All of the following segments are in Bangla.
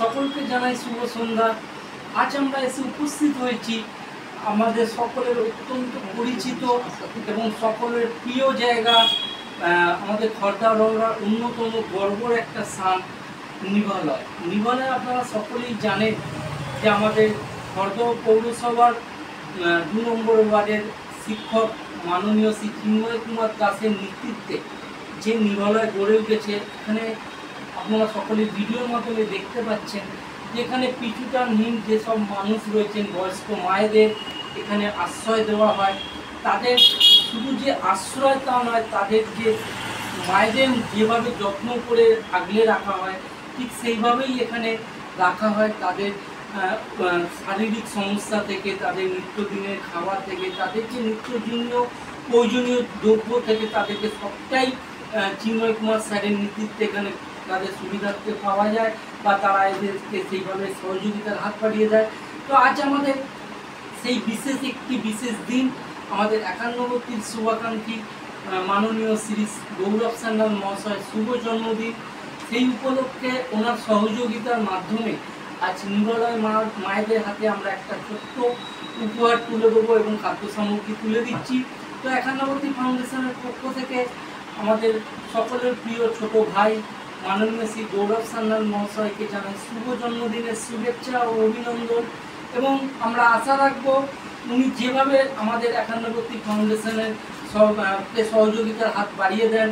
সকলকে জানাই শুভ সন্ধ্যা। আজ আমরা এসে উপস্থিত হয়েছি আমাদের সকলের অত্যন্ত পরিচিত এবং সকলের প্রিয় জায়গা, আমাদের খড়দা-রওরার অন্যতম গর্বের একটা স্থান নিবালয়। নিবালয় আপনারা সকলেই জানেন যে আমাদের খড়দা পৌরসভার 2 নম্বর ওয়ার্ডের শিক্ষক মাননীয় শ্রী চিন্ময় কুমার দাসের নেতৃত্বে যে নিবালয় গড়ে উঠেছে, এখানে আপনারা সকলে ভিডিওর মাধ্যমে দেখতে পাচ্ছেন যেখানে পিছুটানহীন যেসব মানুষ রয়েছেন, বয়স্ক মায়েদের এখানে আশ্রয় দেওয়া হয়। তাদের শুধু যে আশ্রয় তা নয়, তাদের যে মায়েদের যেভাবে যত্ন করে আগলে রাখা হয় ঠিক সেইভাবেই এখানে রাখা হয়। তাদের শারীরিক সমস্যা থেকে, তাদের নিত্যদিনের খাবার থেকে, তাদের যে নিত্যদিনীয় প্রয়োজনীয় দ্রব্য থেকে তাদেরকে সবটাই চিন্ময় কুমার স্যারের নেতৃত্বে এখানে তাদের সুবিধার্থে পাওয়া যায় বা তারা এদেরকে সেইভাবে সহযোগিতার হাত বাড়িয়ে দেয়। তো আজ আমাদের সেই বিশেষ দিন, আমাদের 51 শুভাকাঙ্ক্ষী মাননীয় শ্রী গৌরব সান্যাল মহাশয় শুভ জন্মদিন। সেই উপলক্ষে ওনার সহযোগিতার মাধ্যমে আজ নিবালয় মায়েদের হাতে আমরা একটা ছোট্ট উপহার তুলে দেবো এবং খাদ্য সামগ্রী তুলে দিচ্ছি। তো 51 ফাউন্ডেশনের পক্ষ থেকে আমাদের সকলের প্রিয় ছোট ভাই মাননীয় শ্রী গৌরব সান্যাল মহাশয়কে জানাই শুভ জন্মদিনের শুভেচ্ছা ও অভিনন্দন। এবং আমরা আশা রাখবো উনি যেভাবে আমাদের 51 ফাউন্ডেশনের সহযোগিতার হাত বাড়িয়ে দেন,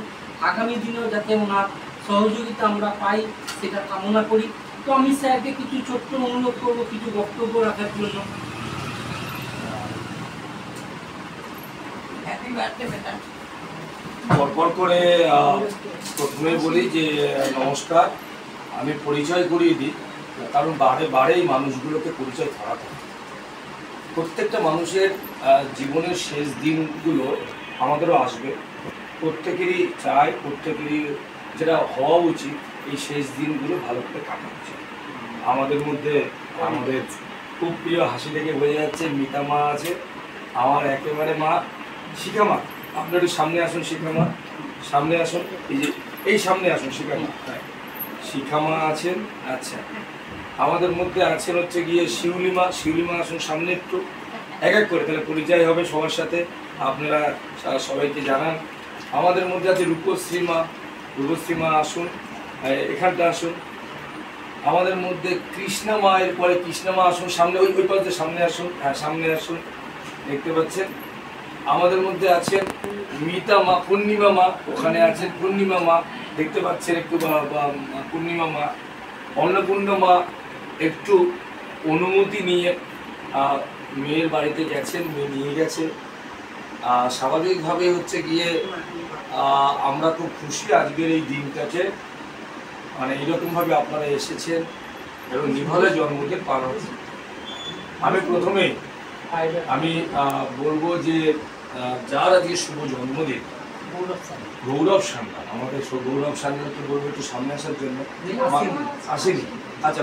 আগামী দিনেও যাতে ওনার সহযোগিতা আমরা পাই সেটা কামনা করি। তো আমি স্যারকে কিছু ছোট্ট অনুরোধ করবো কিছু বক্তব্য রাখার জন্য। পরপর করে প্রথমে বলি যে নমস্কার, আমি পরিচয় করিয়ে দিই, কারণ বারেই মানুষগুলোকে পরিচয় করাতে হয়। প্রত্যেকটা মানুষের জীবনের শেষ দিনগুলো আমাদেরও আসবে, প্রত্যেকেরই চাই, প্রত্যেকেরই যেটা হওয়া উচিত এই শেষ দিনগুলো ভালো করে কাটানো উচিত। আমাদের মধ্যে আমাদের খুব প্রিয়, হাসি থেকে বোঝা যাচ্ছে, মিতা মা আছে, আমার একেবারে মা শিখা মা। আপনার একটু সামনে আসুন শিখা মা, সামনে আসুন, এই সামনে আসুন শিখা মা। শিখা মা আছেন। আচ্ছা, আমাদের মধ্যে আছেন হচ্ছে গিয়ে শিউলি মা আসুন সামনে একটু, এক এক করে তাহলে পরিচয় হবে সবার সাথে, আপনারা সবাইকে জানান। আমাদের মধ্যে আছে রূপশ্রী মা আসুন, এখানটা আসুন। আমাদের মধ্যে কৃষ্ণা মা, এরপরে কৃষ্ণা মা আসুন সামনে, ওই পাশে সামনে আসুন, হ্যাঁ সামনে আসুন, দেখতে পাচ্ছেন। আমাদের মধ্যে আছেন মিতা মা, পূর্ণিমা মা, ওখানে আছেন পূর্ণিমা মা, দেখতে পাচ্ছেন একটু পূর্ণিমা মা। অন্নপূর্ণা মা একটু অনুমতি নিয়ে মেয়ের বাড়িতে গেছেন, মেয়ে নিয়ে গেছে। স্বাভাবিকভাবে হচ্ছে গিয়ে আমরা খুব খুশি আজকের এই দিনটাকে, মানে এইরকমভাবে আপনারা এসেছেন এবং নিভালে জন্মদিন পালন হচ্ছে। আমি প্রথমেই বলবো যে যার আজকে শুভ জন্মদিন গৌরব সান্যাল, আমাদের গৌরব সান্যালকে বলবো একটু সামনে আসার জন্য। আসেনি? আচ্ছা।